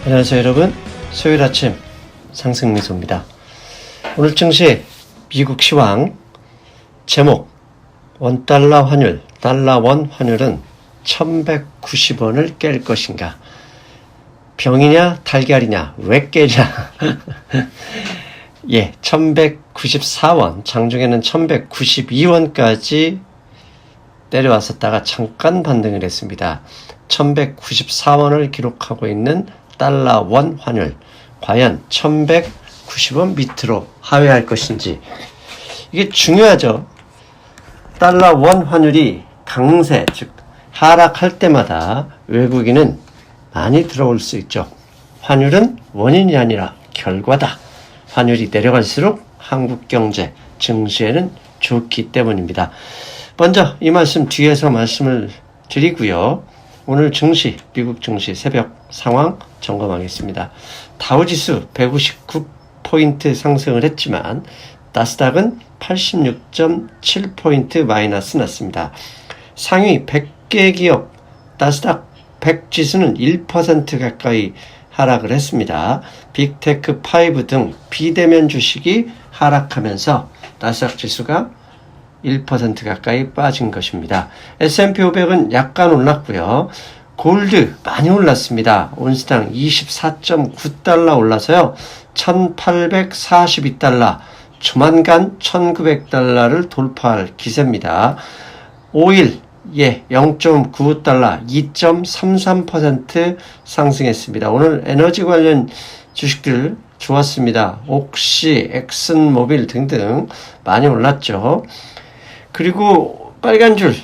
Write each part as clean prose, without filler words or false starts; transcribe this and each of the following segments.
안녕하세요 여러분, 수요일 아침 상승미소입니다. 오늘 증시 미국 시황 제목 원달러 환율, 달러원 환율은 1190원을 깰 것인가, 병이냐 달걀이냐 왜 깨냐. 예, 1194원, 장중에는 1192원까지 내려왔었다가 잠깐 반등을 했습니다. 1194원을 기록하고 있는 달러원 환율, 과연 1190원 밑으로 하회할 것인지, 이게 중요하죠. 달러원 환율이 강세, 즉 하락할 때마다 외국인은 많이 들어올 수 있죠. 환율은 원인이 아니라 결과다. 환율이 내려갈수록 한국 경제, 증시에는 좋기 때문입니다. 먼저 이 말씀 뒤에서 말씀을 드리고요. 오늘 증시, 미국 증시 새벽 상황 점검하겠습니다. 다우지수 159포인트 상승을 했지만 나스닥은 86.7포인트 마이너스 났습니다. 상위 100개 기업 나스닥 100 지수는 1% 가까이 하락을 했습니다. 빅테크 5 등 비대면 주식이 하락하면서 나스닥 지수가 1% 가까이 빠진 것입니다. S&P 500은 약간 올랐고요. 골드 많이 올랐습니다. 온스당 24.9달러 올라서요. 1842달러, 조만간 1900달러를 돌파할 기세입니다. 오일 0.95달러, 2.33% 상승했습니다. 오늘 에너지 관련 주식들 좋았습니다. 옥시, 엑슨모빌 등등 많이 올랐죠. 그리고 빨간 줄,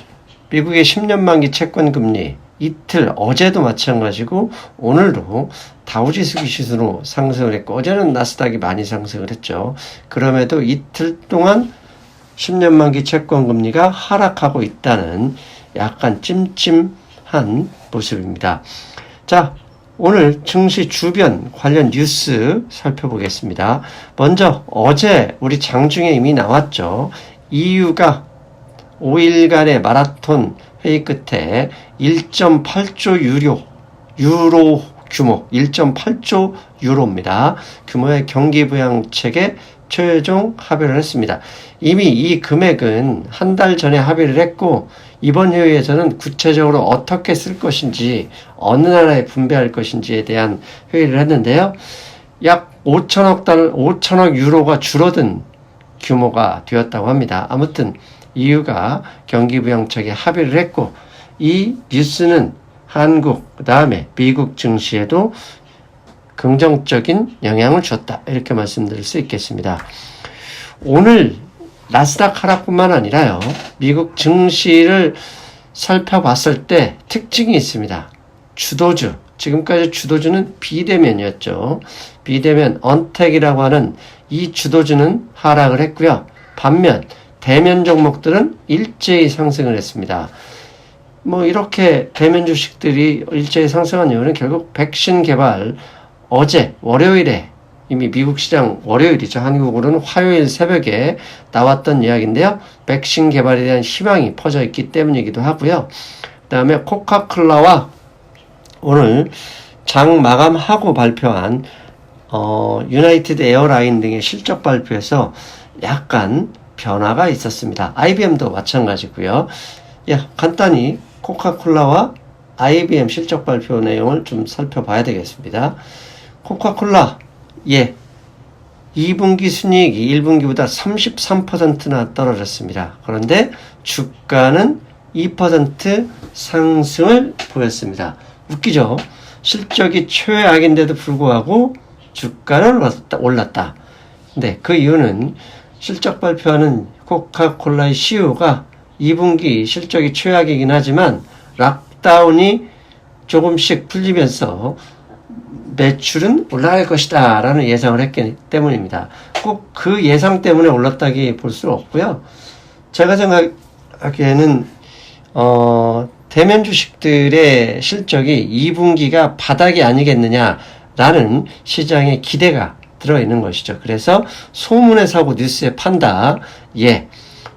미국의 10년 만기 채권 금리 이틀, 어제도 마찬가지고 오늘도 다우지수 기준으로 상승을 했고, 어제는 나스닥이 많이 상승을 했죠. 그럼에도 이틀 동안 10년 만기 채권 금리가 하락하고 있다는 약간 찜찜한 모습입니다. 자, 오늘 증시 주변 관련 뉴스 살펴보겠습니다. 먼저 어제 우리 장중에 이미 나왔죠. EU가 5일간의 마라톤 회의 끝에 1.8조 유로 규모, 1.8조 유로입니다. 규모의 경기부양책에 최종 합의를 했습니다. 이미 이 금액은 한 달 전에 합의를 했고, 이번 회의에서는 구체적으로 어떻게 쓸 것인지, 어느 나라에 분배할 것인지에 대한 회의를 했는데요. 약 5천억 유로가 줄어든 규모가 되었다고 합니다. 아무튼 EU가 경기부양책에 합의를 했고, 이 뉴스는 한국, 그 다음에 미국 증시에도 긍정적인 영향을 줬다, 이렇게 말씀드릴 수 있겠습니다. 오늘 나스닥 하락뿐만 아니라요, 미국 증시를 살펴봤을 때 특징이 있습니다. 주도주, 지금까지 주도주는 비대면이었죠. 비대면 언택이라고 하는 이 주도주는 하락을 했고요. 반면 대면 종목들은 일제히 상승을 했습니다. 이렇게 대면 주식들이 일제히 상승한 이유는 결국 백신 개발, 어제 월요일에 이미 미국 시장 월요일이죠. 한국으로는 화요일 새벽에 나왔던 이야기인데요. 백신 개발에 대한 희망이 퍼져 있기 때문이기도 하고요. 그 다음에 코카콜라와 오늘 장 마감하고 발표한 유나이티드 에어라인 등의 실적 발표에서 약간 변화가 있었습니다. IBM도 마찬가지고요. 간단히 코카콜라와 IBM 실적 발표 내용을 좀 살펴봐야 되겠습니다. 코카콜라, 2분기 순이익이 1분기보다 33%나 떨어졌습니다. 그런데 주가는 2% 상승을 보였습니다. 웃기죠? 실적이 최악인데도 불구하고 주가는 올랐다. 근데 그 이유는 실적 발표하는 코카콜라의 CEO가 2분기 실적이 최악이긴 하지만 락다운이 조금씩 풀리면서 매출은 올라갈 것이다 라는 예상을 했기 때문입니다. 꼭 그 예상 때문에 올랐다기 볼 수 없고요. 제가 생각하기에는 대면 주식들의 실적이 2분기가 바닥이 아니겠느냐라는 시장의 기대가 들어있는 것이죠. 그래서 소문에 사고 뉴스에 판다.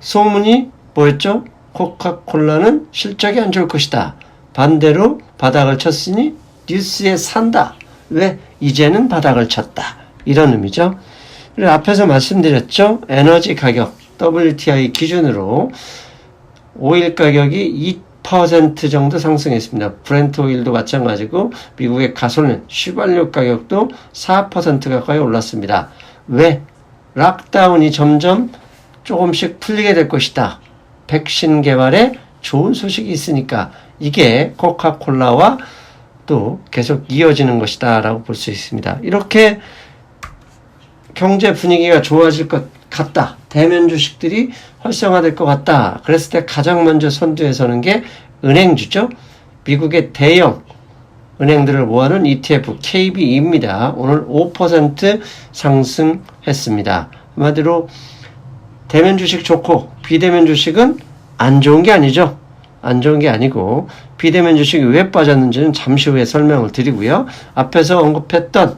소문이 뭐였죠? 코카콜라는 실적이 안 좋을 것이다. 반대로 바닥을 쳤으니 뉴스에 산다. 왜? 이제는 바닥을 쳤다. 이런 의미죠. 그리고 앞에서 말씀드렸죠. 에너지 가격 WTI 기준으로 오일 가격이 2% 정도 상승했습니다. 브렌트 오일도 마찬가지고 미국의 가솔린, 휘발유 가격도 4% 가까이 올랐습니다. 왜? 락다운이 점점 조금씩 풀리게 될 것이다. 백신 개발에 좋은 소식이 있으니까 이게 코카콜라와 또 계속 이어지는 것이다 라고 볼 수 있습니다. 이렇게 경제 분위기가 좋아질 것 같다. 대면 주식들이 활성화될 것 같다. 그랬을 때 가장 먼저 선두에 서는 게 은행주죠. 미국의 대형 은행들을 모아놓은 ETF KBE입니다. 오늘 5% 상승했습니다. 한마디로 대면 주식 좋고 비대면 주식은 안 좋은 게 아니죠. 안 좋은 게 아니고 비대면 주식이 왜 빠졌는지는 잠시 후에 설명을 드리고요. 앞에서 언급했던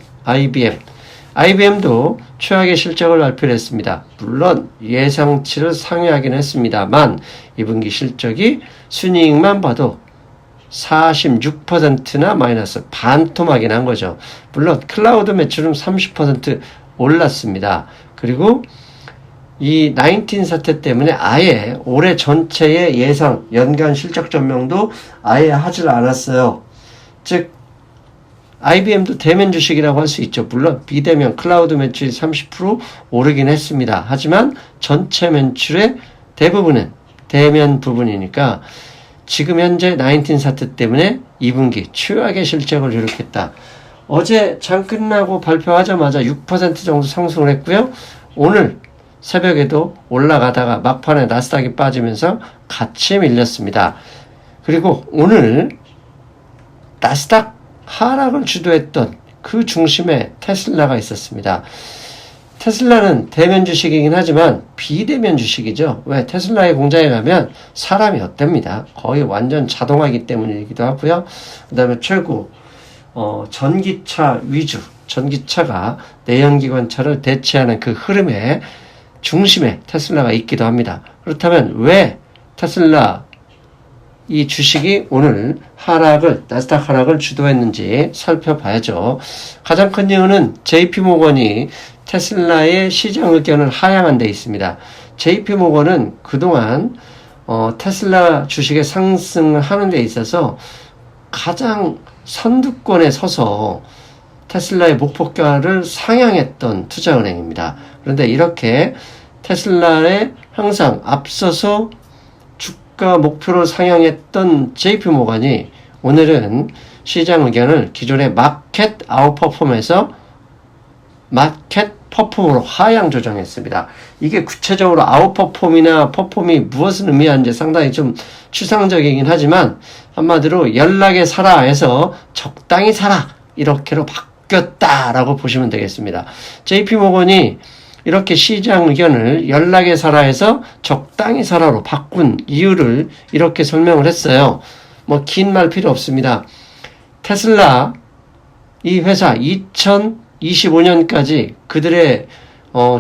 IBM도 최악의 실적을 발표를 했습니다. 물론 예상치를 상회하긴 했습니다만 2분기 실적이 순이익만 봐도 46%나 마이너스 반토막이 난 거죠. 물론 클라우드 매출은 30% 올랐습니다. 그리고 이 19 사태 때문에 아예 올해 전체의 예상 연간 실적 전망도 아예 하질 않았어요. 즉 IBM도 대면 주식이라고 할 수 있죠. 물론 비대면 클라우드 매출이 30% 오르긴 했습니다. 하지만 전체 매출의 대부분은 대면 부분이니까 지금 현재 19 사태 때문에 2분기 최악의 실적을 기록했다. 어제 장 끝나고 발표하자마자 6% 정도 상승을 했고요. 오늘 새벽에도 올라가다가 막판에 나스닥이 빠지면서 같이 밀렸습니다. 그리고 오늘 나스닥 하락을 주도했던 그 중심에 테슬라가 있었습니다. 테슬라는 대면 주식이긴 하지만 비대면 주식이죠. 왜? 테슬라의 공장에 가면 사람이 없답니다. 거의 완전 자동화이기 때문이기도 하고요. 그 다음에 최고 전기차 위주, 전기차가 내연기관차를 대체하는 그 흐름의 중심에 테슬라가 있기도 합니다. 그렇다면 왜 테슬라 이 주식이 오늘 나스닥 하락을 주도했는지 살펴봐야죠. 가장 큰 이유는 JP모건이 테슬라의 시장 의견을 하향한 데 있습니다. JP모건은 그동안 테슬라 주식의 상승하는 데 있어서 가장 선두권에 서서 테슬라의 목표가를 상향했던 투자은행입니다. 그런데 이렇게 테슬라에 항상 앞서서 주가 목표를 상향했던 JP모건이 오늘은 시장 의견을 기존의 마켓 아웃퍼폼에서 마켓 퍼폼으로 하향 조정했습니다. 이게 구체적으로 아웃퍼폼이나 퍼폼이 무엇을 의미하는지 상당히 좀 추상적이긴 하지만 한마디로 연락에 사라 해서 적당히 사라 이렇게로 바뀌었다라고 보시면 되겠습니다. JP모건이 이렇게 시장 의견을 연락에 사라 해서 적당히 사라로 바꾼 이유를 이렇게 설명을 했어요. 뭐 긴 말 필요 없습니다. 테슬라 이 회사 2025년까지 그들의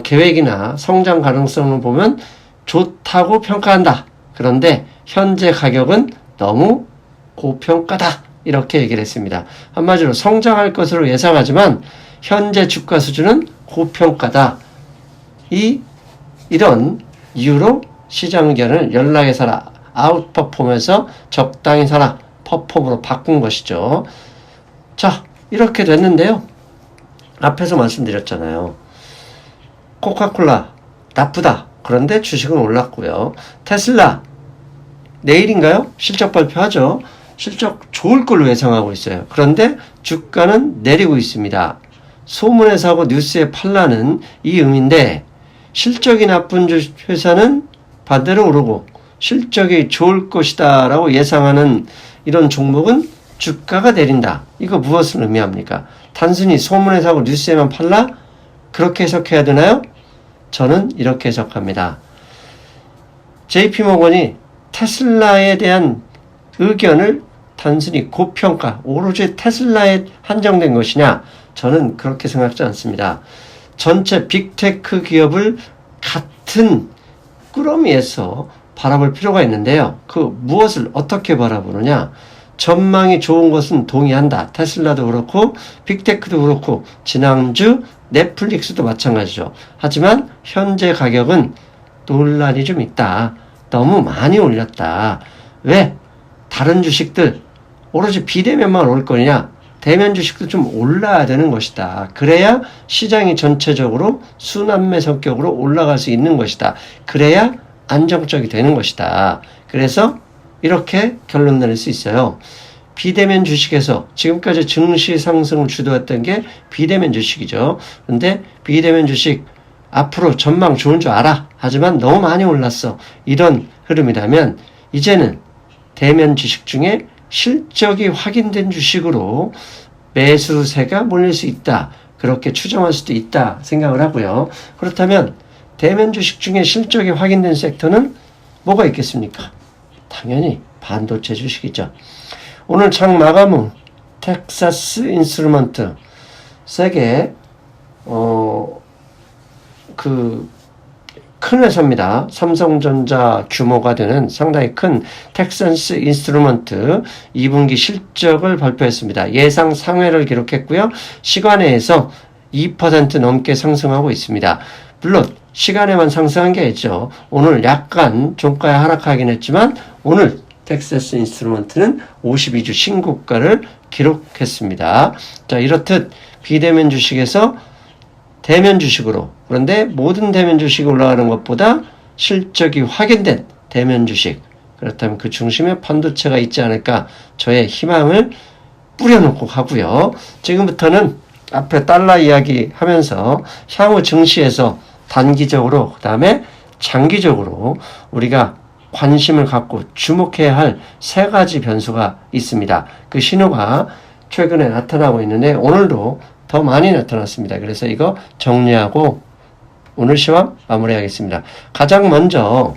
계획이나 성장 가능성을 보면 좋다고 평가한다. 그런데 현재 가격은 너무 고평가다. 이렇게 얘기를 했습니다. 한마디로 성장할 것으로 예상하지만 현재 주가 수준은 고평가다. 이런 이유로 시장 의견을 연락에 사라, 아웃퍼폼에서 적당히 사라, 퍼폼으로 바꾼 것이죠. 자, 이렇게 됐는데요. 앞에서 말씀드렸잖아요. 코카콜라 나쁘다. 그런데 주식은 올랐고요. 테슬라 내일인가요? 실적 발표하죠. 실적 좋을 걸로 예상하고 있어요. 그런데 주가는 내리고 있습니다. 소문에서 하고 뉴스에 팔라는 이 의미인데 실적이 나쁜 회사는 반대로 오르고 실적이 좋을 것이다 라고 예상하는 이런 종목은 주가가 내린다. 이거 무엇을 의미합니까? 단순히 소문에서 하고 뉴스에만 팔라? 그렇게 해석해야 되나요? 저는 이렇게 해석합니다. JP모건이 테슬라에 대한 의견을 단순히 고평가, 오로지 테슬라에 한정된 것이냐? 저는 그렇게 생각하지 않습니다. 전체 빅테크 기업을 같은 꾸러미에서 바라볼 필요가 있는데요. 그 무엇을 어떻게 바라보느냐? 전망이 좋은 것은 동의한다. 테슬라도 그렇고 빅테크도 그렇고 지난주 넷플릭스도 마찬가지죠. 하지만 현재 가격은 논란이 좀 있다. 너무 많이 올렸다. 왜? 다른 주식들 오로지 비대면만 올 거냐? 대면 주식도 좀 올라야 되는 것이다. 그래야 시장이 전체적으로 순환매 성격으로 올라갈 수 있는 것이다. 그래야 안정적이 되는 것이다. 그래서 이렇게 결론 내릴 수 있어요. 비대면 주식에서 지금까지 증시 상승을 주도했던 게 비대면 주식이죠. 근데 비대면 주식 앞으로 전망 좋은 줄 알아. 하지만 너무 많이 올랐어. 이런 흐름이라면 이제는 대면 주식 중에 실적이 확인된 주식으로 매수세가 몰릴 수 있다. 그렇게 추정할 수도 있다 생각을 하고요. 그렇다면 대면 주식 중에 실적이 확인된 섹터는 뭐가 있겠습니까? 당연히 반도체 주식이죠. 오늘 장 마감 후 텍사스 인스트루먼트 세계 큰 회사입니다. 삼성전자 규모가 되는 상당히 큰 텍사스 인스트루먼트 2분기 실적을 발표했습니다. 예상 상회를 기록했고요. 시간에서 2% 넘게 상승하고 있습니다. 물론 시간에만 상승한 게 아니죠. 오늘 약간 종가에 하락하긴 했지만 오늘 텍사스 인스트루먼트는 52주 신고가를 기록했습니다. 자, 이렇듯 비대면 주식에서 대면 주식으로, 그런데 모든 대면 주식이 올라가는 것보다 실적이 확인된 대면 주식, 그렇다면 그 중심에 반도체가 있지 않을까 저의 희망을 뿌려놓고 하고요. 지금부터는 앞에 달러 이야기 하면서 향후 증시에서 단기적으로 그 다음에 장기적으로 우리가 관심을 갖고 주목해야 할 세 가지 변수가 있습니다. 그 신호가 최근에 나타나고 있는데 오늘도 더 많이 나타났습니다. 그래서 이거 정리하고 오늘 시황 마무리하겠습니다. 가장 먼저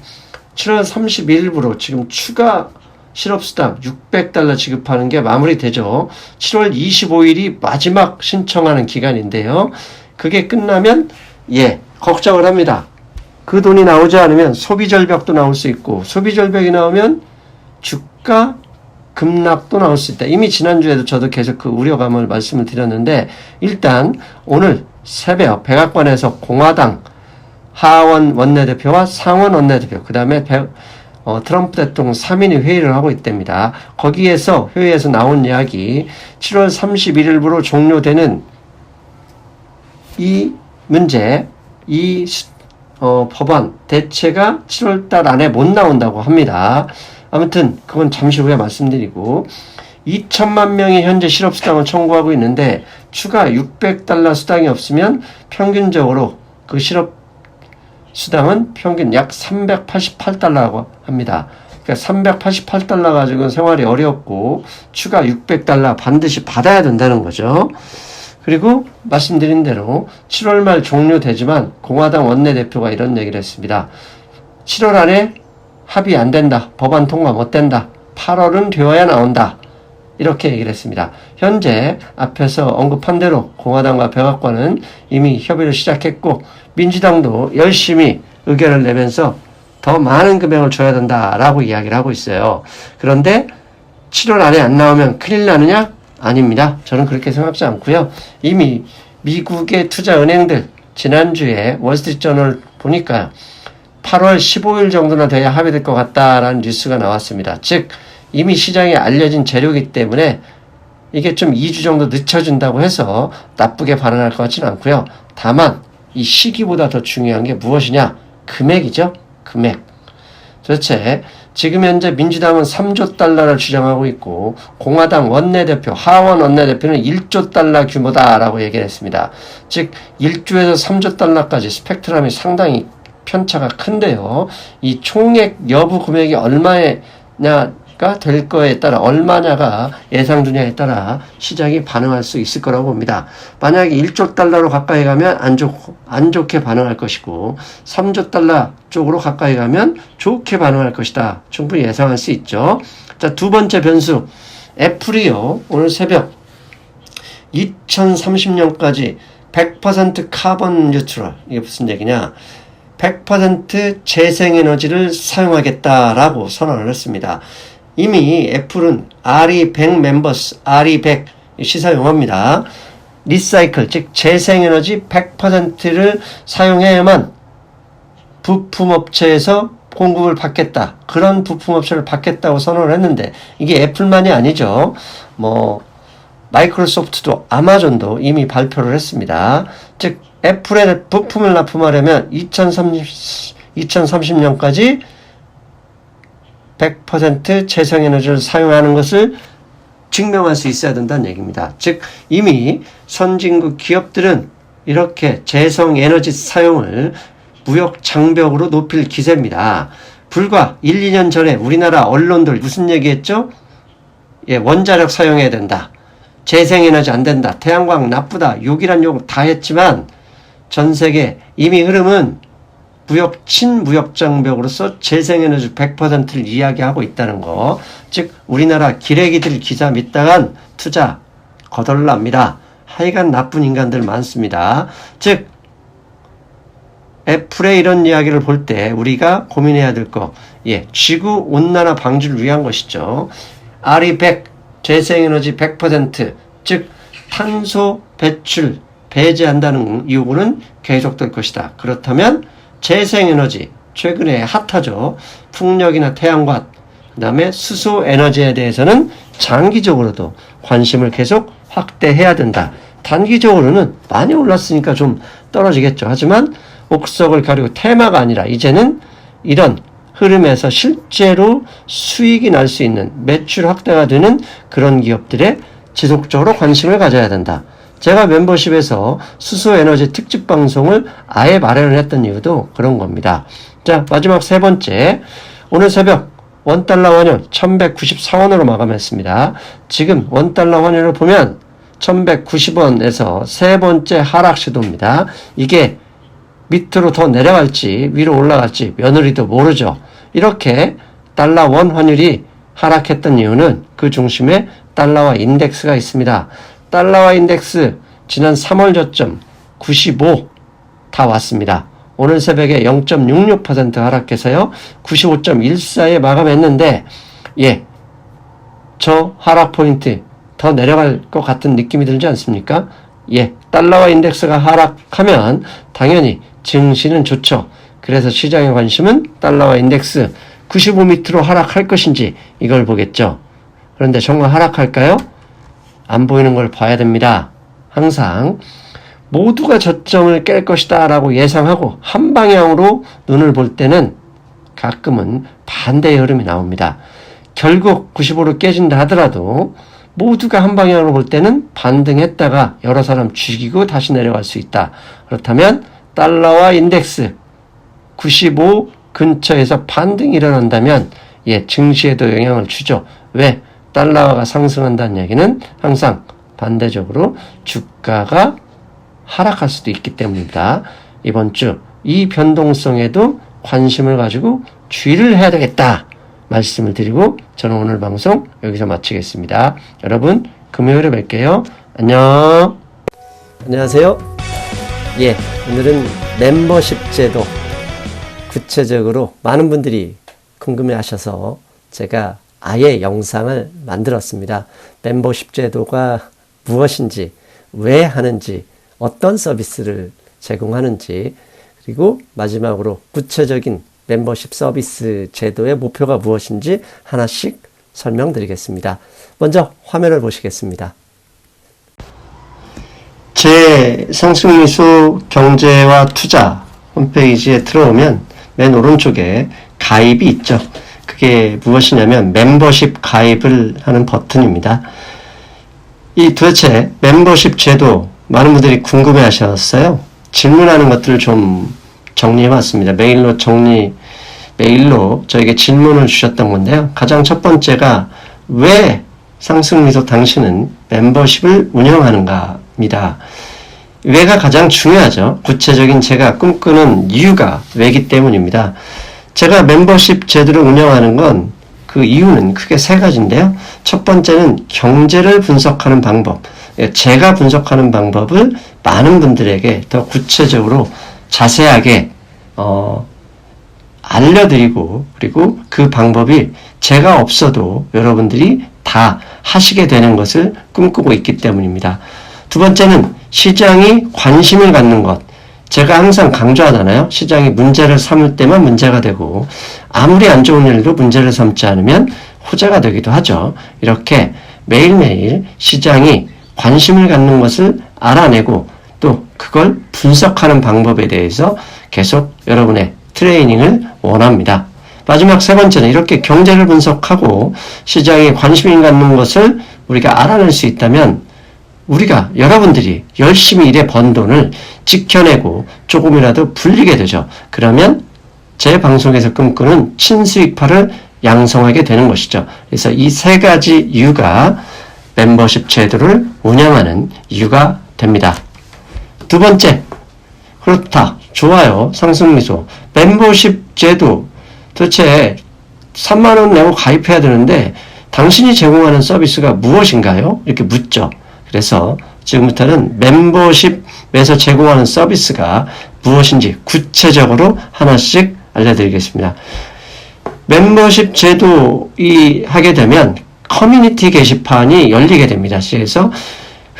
7월 31일부로 지금 추가 실업수당 600달러 지급하는 게 마무리되죠. 7월 25일이 마지막 신청하는 기간인데요. 그게 끝나면 걱정을 합니다. 그 돈이 나오지 않으면 소비절벽도 나올 수 있고 소비절벽이 나오면 주가 급락도 나올 수 있다. 이미 지난주에도 저도 계속 그 우려감을 말씀을 드렸는데 일단 오늘 새벽 백악관에서 공화당 하원 원내대표와 상원 원내대표 그 다음에 트럼프 대통령 3인이 회의를 하고 있답니다. 거기에서 회의에서 나온 이야기 7월 31일부로 종료되는 이 문제 이 법안 대체가 7월달 안에 못 나온다고 합니다. 아무튼 그건 잠시 후에 말씀드리고 2천만 명이 현재 실업수당을 청구하고 있는데 추가 600달러 수당이 없으면 평균적으로 그 실업수당은 평균 약 388달러라고 합니다. 그러니까 388달러 가지고는 생활이 어렵고 추가 600달러 반드시 받아야 된다는 거죠. 그리고 말씀드린 대로 7월 말 종료되지만 공화당 원내대표가 이런 얘기를 했습니다. 7월 안에 합의 안 된다. 법안 통과 못 된다. 8월은 되어야 나온다. 이렇게 얘기를 했습니다. 현재 앞에서 언급한 대로 공화당과 백악관은 이미 협의를 시작했고 민주당도 열심히 의견을 내면서 더 많은 금액을 줘야 된다라고 이야기를 하고 있어요. 그런데 7월 안에 안 나오면 큰일 나느냐? 아닙니다. 저는 그렇게 생각하지 않고요. 이미 미국의 투자은행들 지난주에 월스트리트저널 보니까요. 8월 15일 정도나 돼야 합의될 것 같다라는 뉴스가 나왔습니다. 즉 이미 시장에 알려진 재료이기 때문에 이게 좀 2주 정도 늦춰진다고 해서 나쁘게 반응할 것 같지는 않고요. 다만 이 시기보다 더 중요한 게 무엇이냐? 금액이죠. 금액. 도대체 지금 현재 민주당은 3조 달러를 주장하고 있고 공화당 원내대표, 하원 원내대표는 1조 달러 규모다라고 얘기를 했습니다. 즉 1조에서 3조 달러까지 스펙트럼이 상당히 편차가 큰데요. 이 총액 여부 금액이 얼마냐가 될 거에 따라 얼마냐가 예상되냐에 따라 시장이 반응할 수 있을 거라고 봅니다. 만약에 1조 달러로 가까이 가면 안 좋게 반응할 것이고 3조 달러 쪽으로 가까이 가면 좋게 반응할 것이다. 충분히 예상할 수 있죠. 자, 두 번째 변수. 애플이요. 오늘 새벽 2030년까지 100% 카본 뉴트럴. 이게 무슨 얘기냐? 100% 재생에너지를 사용하겠다라고 선언을 했습니다. 이미 애플은 RE100 멤버스, RE100 시사 용어입니다. 리사이클, 즉 재생에너지 100%를 사용해야만 부품업체에서 공급을 받겠다. 그런 부품업체를 받겠다고 선언을 했는데 이게 애플만이 아니죠. 마이크로소프트도 아마존도 이미 발표를 했습니다. 즉 애플의 부품을 납품하려면 2030년까지 100% 재생에너지를 사용하는 것을 증명할 수 있어야 된다는 얘기입니다. 즉 이미 선진국 기업들은 이렇게 재생에너지 사용을 무역 장벽으로 높일 기세입니다. 불과 1, 2년 전에 우리나라 언론들 무슨 얘기했죠? 원자력 사용해야 된다. 재생에너지 안 된다. 태양광 나쁘다. 욕이란 욕 다 했지만 전 세계 이미 흐름은 친무역 장벽으로서 재생에너지 100%를 이야기하고 있다는 거. 즉 우리나라 기레기들 기사 믿다간 투자 거덜납니다. 하여간 나쁜 인간들 많습니다. 즉 애플의 이런 이야기를 볼 때 우리가 고민해야 될 거, 지구 온난화 방지를 위한 것이죠. RE100 재생에너지 100%, 즉 탄소 배출 배제한다는 이유는 계속될 것이다. 그렇다면 재생에너지, 최근에 핫하죠. 풍력이나 태양광, 그 다음에 수소에너지에 대해서는 장기적으로도 관심을 계속 확대해야 된다. 단기적으로는 많이 올랐으니까 좀 떨어지겠죠. 하지만 옥석을 가리고 테마가 아니라 이제는 이런 흐름에서 실제로 수익이 날 수 있는 매출 확대가 되는 그런 기업들에 지속적으로 관심을 가져야 된다. 제가 멤버십에서 수소에너지 특집 방송을 아예 마련을 했던 이유도 그런 겁니다. 자, 마지막 세 번째. 오늘 새벽 $1 환율 1194원으로 마감했습니다. 지금 $1 환율을 보면 1190원에서 세 번째 하락 시도입니다. 이게 밑으로 더 내려갈지 위로 올라갈지 며느리도 모르죠. 이렇게 달러 원 환율이 하락했던 이유는 그 중심에 달러화 인덱스가 있습니다. 달러화 인덱스 지난 3월 저점 95 다 왔습니다. 오늘 새벽에 0.66% 하락해서요 95.14에 마감했는데 저 하락 포인트 더 내려갈 것 같은 느낌이 들지 않습니까? 달러화 인덱스가 하락하면 당연히 증시는 좋죠. 그래서 시장의 관심은 달러화 인덱스 95 밑으로 하락할 것인지 이걸 보겠죠. 그런데 정말 하락할까요? 안 보이는 걸 봐야 됩니다. 항상 모두가 저점을 깰 것이다 라고 예상하고 한 방향으로 눈을 볼 때는 가끔은 반대의 흐름이 나옵니다. 결국 95로 깨진다 하더라도 모두가 한 방향으로 볼 때는 반등했다가 여러 사람 죽이고 다시 내려갈 수 있다. 그렇다면 달러와 인덱스 95 근처에서 반등이 일어난다면 증시에도 영향을 주죠. 왜? 달러가 상승한다는 얘기는 항상 반대적으로 주가가 하락할 수도 있기 때문입니다. 이번 주 이 변동성에도 관심을 가지고 주의를 해야 되겠다 말씀을 드리고 저는 오늘 방송 여기서 마치겠습니다. 여러분 금요일에 뵐게요. 안녕. 안녕하세요. 오늘은 멤버십 제도 구체적으로 많은 분들이 궁금해 하셔서 제가 아예 영상을 만들었습니다. 멤버십 제도가 무엇인지, 왜 하는지, 어떤 서비스를 제공하는지, 그리고 마지막으로 구체적인 멤버십 서비스 제도의 목표가 무엇인지 하나씩 설명드리겠습니다. 먼저 화면을 보시겠습니다. 제 상승미수 경제와 투자 홈페이지에 들어오면 맨 오른쪽에 가입이 있죠. 그게 무엇이냐면 멤버십 가입을 하는 버튼입니다. 이 도대체 멤버십 제도 많은 분들이 궁금해 하셨어요. 질문하는 것들을 좀 정리해 봤습니다. 메일로 저에게 질문을 주셨던 건데요. 가장 첫 번째가 왜 상승미소 당신은 멤버십을 운영하는가입니다. 왜가 가장 중요하죠. 구체적인 제가 꿈꾸는 이유가 왜기 때문입니다. 제가 멤버십 제도를 운영하는 건 그 이유는 크게 세 가지인데요. 첫 번째는 경제를 분석하는 방법. 제가 분석하는 방법을 많은 분들에게 더 구체적으로 자세하게 알려드리고 그리고 그 방법이 제가 없어도 여러분들이 다 하시게 되는 것을 꿈꾸고 있기 때문입니다. 두 번째는 시장이 관심을 갖는 것. 제가 항상 강조하잖아요. 시장이 문제를 삼을 때만 문제가 되고 아무리 안 좋은 일도 문제를 삼지 않으면 호재가 되기도 하죠. 이렇게 매일매일 시장이 관심을 갖는 것을 알아내고 또 그걸 분석하는 방법에 대해서 계속 여러분의 트레이닝을 원합니다. 마지막 세 번째는 이렇게 경제를 분석하고 시장에 관심을 갖는 것을 우리가 알아낼 수 있다면 우리가 여러분들이 열심히 일해 번 돈을 지켜내고 조금이라도 불리게 되죠. 그러면 제 방송에서 꿈꾸는 친수익파를 양성하게 되는 것이죠. 그래서 이 세 가지 이유가 멤버십 제도를 운영하는 이유가 됩니다. 두 번째, 그렇다. 좋아요. 상승미소. 멤버십 제도 도대체 3만원 내고 가입해야 되는데 당신이 제공하는 서비스가 무엇인가요? 이렇게 묻죠. 그래서 지금부터는 멤버십에서 제공하는 서비스가 무엇인지 구체적으로 하나씩 알려드리겠습니다. 멤버십 제도이 하게 되면 커뮤니티 게시판이 열리게 됩니다. 그래서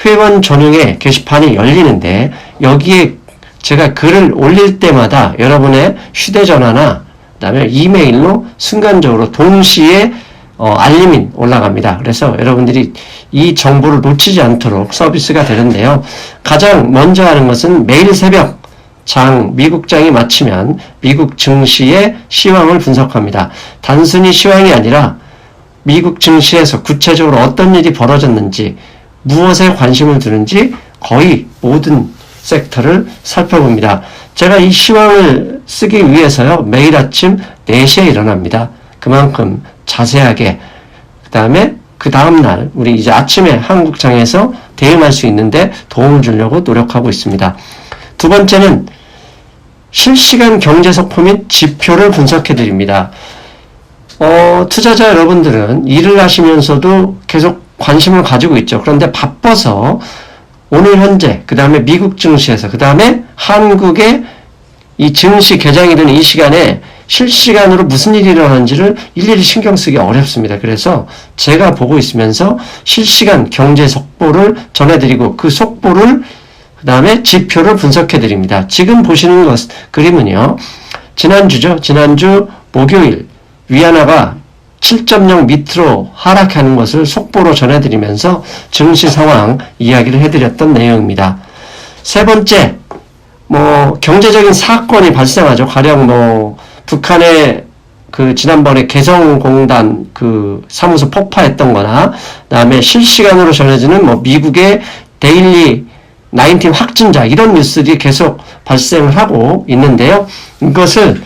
회원 전용의 게시판이 열리는데 여기에 제가 글을 올릴 때마다 여러분의 휴대전화나 그다음에 이메일로 순간적으로 동시에 알림이 올라갑니다. 그래서 여러분들이 이 정보를 놓치지 않도록 서비스가 되는데요. 가장 먼저 하는 것은 매일 새벽 미국장이 마치면 미국 증시의 시황을 분석합니다. 단순히 시황이 아니라 미국 증시에서 구체적으로 어떤 일이 벌어졌는지 무엇에 관심을 두는지 거의 모든 섹터를 살펴봅니다. 제가 이 시황을 쓰기 위해서요. 매일 아침 4시에 일어납니다. 그만큼 자세하게 그 다음날 우리 이제 아침에 한국장에서 대응할 수 있는데 도움을 주려고 노력하고 있습니다. 두 번째는 실시간 경제 속보 및 지표를 분석해 드립니다. 투자자 여러분들은 일을 하시면서도 계속 관심을 가지고 있죠. 그런데 바빠서 오늘 현재, 그 다음에 미국 증시에서, 그 다음에 한국의 이 증시 개장이 되는 이 시간에 실시간으로 무슨 일이 일어나는지를 일일이 신경 쓰기 어렵습니다. 그래서 제가 보고 있으면서 실시간 경제 속보를 전해드리고 그 속보를 그 다음에 지표를 분석해 드립니다. 지금 보시는 그림은요. 지난주 목요일 위안화가 7.0 밑으로 하락하는 것을 속보로 전해드리면서 증시 상황 이야기를 해드렸던 내용입니다. 세 번째, 경제적인 사건이 발생하죠. 가령 북한의 지난번에 개성공단 사무소 폭파했던 거나, 그다음에 실시간으로 전해지는 미국의 데일리 19 확진자, 이런 뉴스들이 계속 발생을 하고 있는데요. 이것을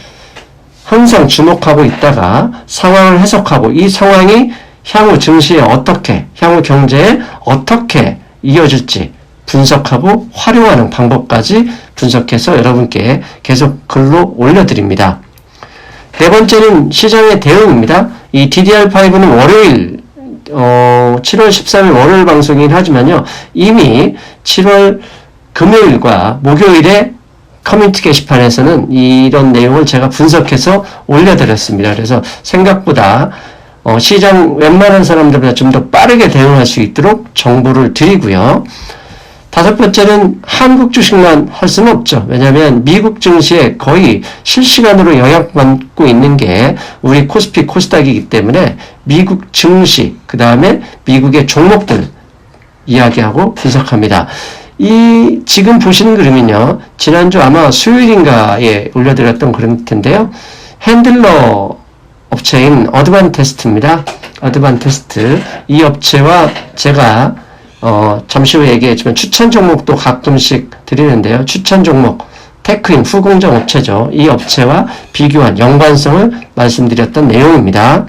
항상 주목하고 있다가 상황을 해석하고 이 상황이 향후 증시에 향후 경제에 어떻게 이어질지 분석하고 활용하는 방법까지 분석해서 여러분께 계속 글로 올려드립니다. 네 번째는 시장의 대응입니다. 이 DDR5는 월요일 7월 13일 월요일 방송이긴 하지만요. 이미 7월 금요일과 목요일에 커뮤니티 게시판에서는 이런 내용을 제가 분석해서 올려드렸습니다. 그래서 생각보다 시장 웬만한 사람들보다 좀 더 빠르게 대응할 수 있도록 정보를 드리고요. 다섯 번째는 한국 주식만 할 수는 없죠. 왜냐하면 미국 증시에 거의 실시간으로 영향받고 있는 게 우리 코스피 코스닥이기 때문에 미국 증시, 그 다음에 미국의 종목들 이야기하고 분석합니다. 지금 보시는 그림은요, 지난주 아마 수요일인가에 올려드렸던 그림일 텐데요. 핸들러 업체인 어드반테스트입니다. 어드반테스트. 이 업체와 제가, 잠시 후에 얘기했지만 추천 종목도 가끔씩 드리는데요. 추천 종목, 테크인 후공정 업체죠. 이 업체와 비교한 연관성을 말씀드렸던 내용입니다.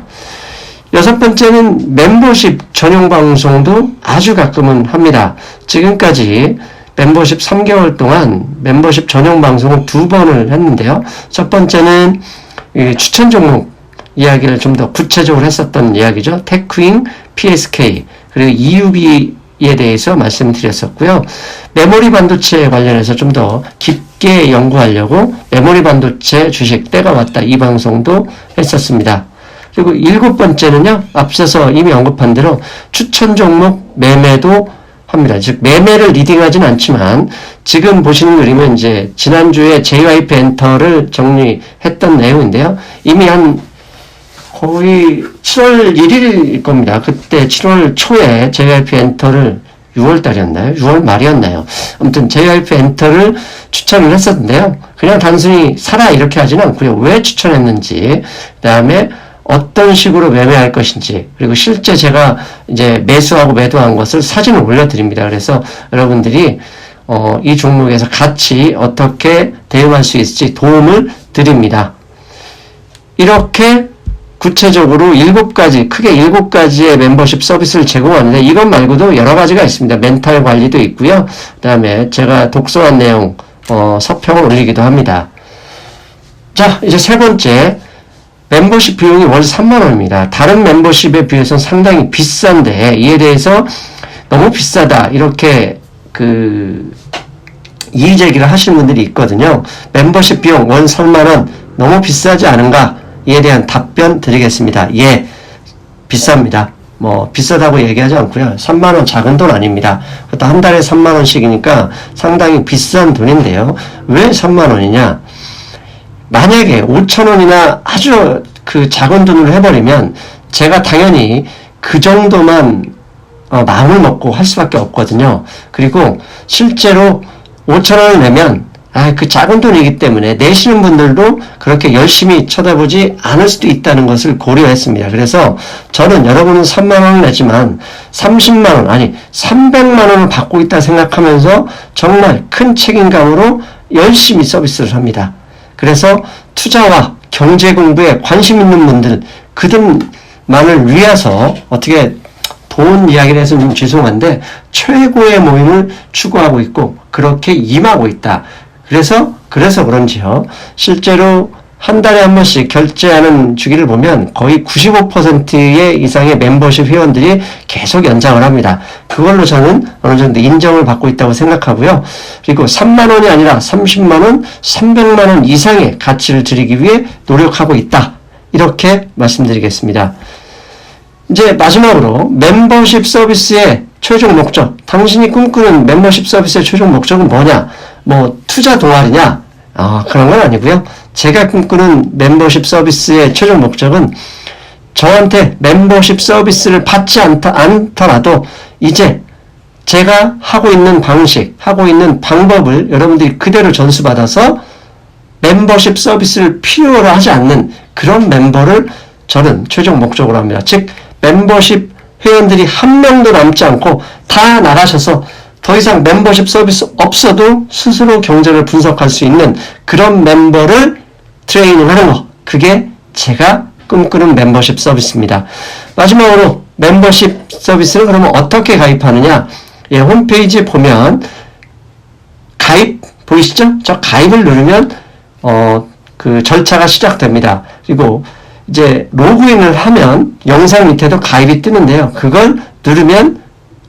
여섯 번째는 멤버십 전용 방송도 아주 가끔은 합니다. 지금까지 멤버십 3개월 동안 멤버십 전용 방송을 2번을 했는데요. 첫 번째는 추천 종목 이야기를 좀 더 구체적으로 했었던 이야기죠. 테크인, PSK, 그리고 EUB에 대해서 말씀드렸었고요. 메모리 반도체에 관련해서 좀 더 깊게 깊게 연구하려고 메모리 반도체 주식 때가 왔다. 이 방송도 했었습니다. 그리고 7번째는요. 앞서서 이미 언급한 대로 추천 종목 매매도 합니다. 즉 매매를 리딩하지는 않지만 지금 보시는 그림은 이제 지난주에 JYP 엔터를 정리했던 내용인데요. 이미 한 거의 7월 1일일 겁니다. 그때 7월 초에 JYP 엔터를 6월 달이었나요? 6월 말이었나요? 아무튼 JYP 엔터를 추천을 했었는데요. 그냥 단순히 사라 이렇게 하지는 않고요. 왜 추천했는지, 그 다음에 어떤 식으로 매매할 것인지, 그리고 실제 제가 이제 매수하고 매도한 것을 사진을 올려드립니다. 그래서 여러분들이 이 종목에서 같이 어떻게 대응할 수 있을지 도움을 드립니다. 이렇게 구체적으로 7가지, 크게 7가지의 멤버십 서비스를 제공하는데 이것 말고도 여러 가지가 있습니다. 멘탈 관리도 있고요. 그 다음에 제가 독서한 내용, 서평을 올리기도 합니다. 자, 이제 세 번째. 멤버십 비용이 월 3만원입니다. 다른 멤버십에 비해서는 상당히 비싼데 이에 대해서 너무 비싸다 이렇게 이의 제기를 하시는 분들이 있거든요. 멤버십 비용 월 3만원 너무 비싸지 않은가? 이에 대한 답변 드리겠습니다. 예, 비쌉니다. 뭐 비싸다고 얘기하지 않고요. 3만원 작은 돈 아닙니다. 그것도 한 달에 3만원씩이니까 상당히 비싼 돈인데요. 왜 3만원이냐? 만약에 5,000원이나 아주 작은 돈으로 해버리면 제가 당연히 그 정도만 마음을 먹고 할 수밖에 없거든요. 그리고 실제로 5,000원을 내면 그 작은 돈이기 때문에 내시는 분들도 그렇게 열심히 쳐다보지 않을 수도 있다는 것을 고려했습니다. 그래서 저는 여러분은 3만원을 내지만 30만원 아니 300만원을 받고 있다 생각하면서 정말 큰 책임감으로 열심히 서비스를 합니다. 그래서 투자와 경제 공부에 관심 있는 분들, 그들만을 위해서 어떻게 돈 이야기를 해서 좀 죄송한데 최고의 모임을 추구하고 있고 그렇게 임하고 있다. 그래서 그런지요. 실제로 한 달에 한 번씩 결제하는 주기를 보면 거의 95%의 이상의 멤버십 회원들이 계속 연장을 합니다. 그걸로 저는 어느 정도 인정을 받고 있다고 생각하고요. 그리고 3만원이 아니라 30만원, 300만원 이상의 가치를 드리기 위해 노력하고 있다. 이렇게 말씀드리겠습니다. 이제 마지막으로 멤버십 서비스의 최종 목적. 당신이 꿈꾸는 멤버십 서비스의 최종 목적은 뭐냐? 뭐 투자 동아리냐? 그런 건 아니고요. 제가 꿈꾸는 멤버십 서비스의 최종 목적은 저한테 멤버십 서비스를 받지 않더라도 이제 제가 하고 있는 방식, 하고 있는 방법을 여러분들이 그대로 전수받아서 멤버십 서비스를 필요로 하지 않는 그런 멤버를 저는 최종 목적으로 합니다. 즉 멤버십 회원들이 한 명도 남지 않고 다 나가셔서 더 이상 멤버십 서비스 없어도 스스로 경제를 분석할 수 있는 그런 멤버를 트레이닝 하는 거. 그게 제가 꿈꾸는 멤버십 서비스입니다. 마지막으로 멤버십 서비스는 그러면 어떻게 가입하느냐? 예, 홈페이지에 보면 가입 보이시죠? 저 가입을 누르면 그 절차가 시작됩니다. 그리고 이제 로그인을 하면 영상 밑에도 가입이 뜨는데요. 그걸 누르면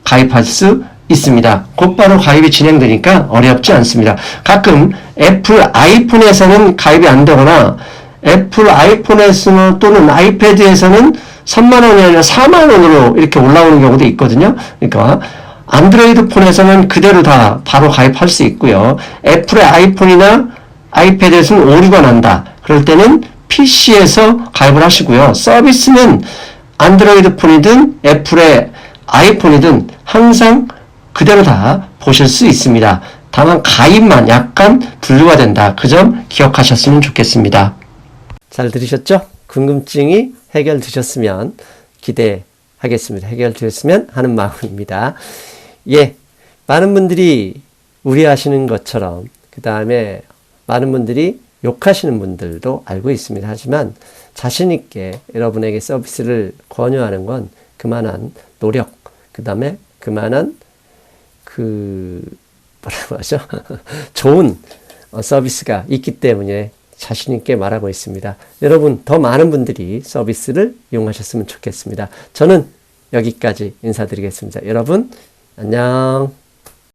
가입할 수 있습니다. 곧바로 가입이 진행되니까 어렵지 않습니다. 가끔 애플 아이폰에서는 가입이 안 되거나 애플 아이폰에서 또는 아이패드에서는 3만원이 아니라 4만원으로 이렇게 올라오는 경우도 있거든요. 그러니까 안드로이드 폰에서는 그대로 다 바로 가입할 수 있고요. 애플의 아이폰이나 아이패드에서는 오류가 난다. 그럴 때는 PC에서 가입을 하시고요. 서비스는 안드로이드 폰이든 애플의 아이폰이든 항상 그대로 다 보실 수 있습니다. 다만 가입만 약간 분류가 된다. 그 점 기억하셨으면 좋겠습니다. 잘 들으셨죠? 궁금증이 해결되셨으면 기대하겠습니다. 해결되었으면 하는 마음입니다. 예, 많은 분들이 우려하시는 것처럼 그 다음에 많은 분들이 욕하시는 분들도 알고 있습니다. 하지만 자신 있게 여러분에게 서비스를 권유하는 건 그만한 노력, 그 다음에 그만한 뭐라고 하죠? 좋은 서비스가 있기 때문에 자신 있게 말하고 있습니다. 여러분, 더 많은 분들이 서비스를 이용하셨으면 좋겠습니다. 저는 여기까지 인사드리겠습니다. 여러분, 안녕.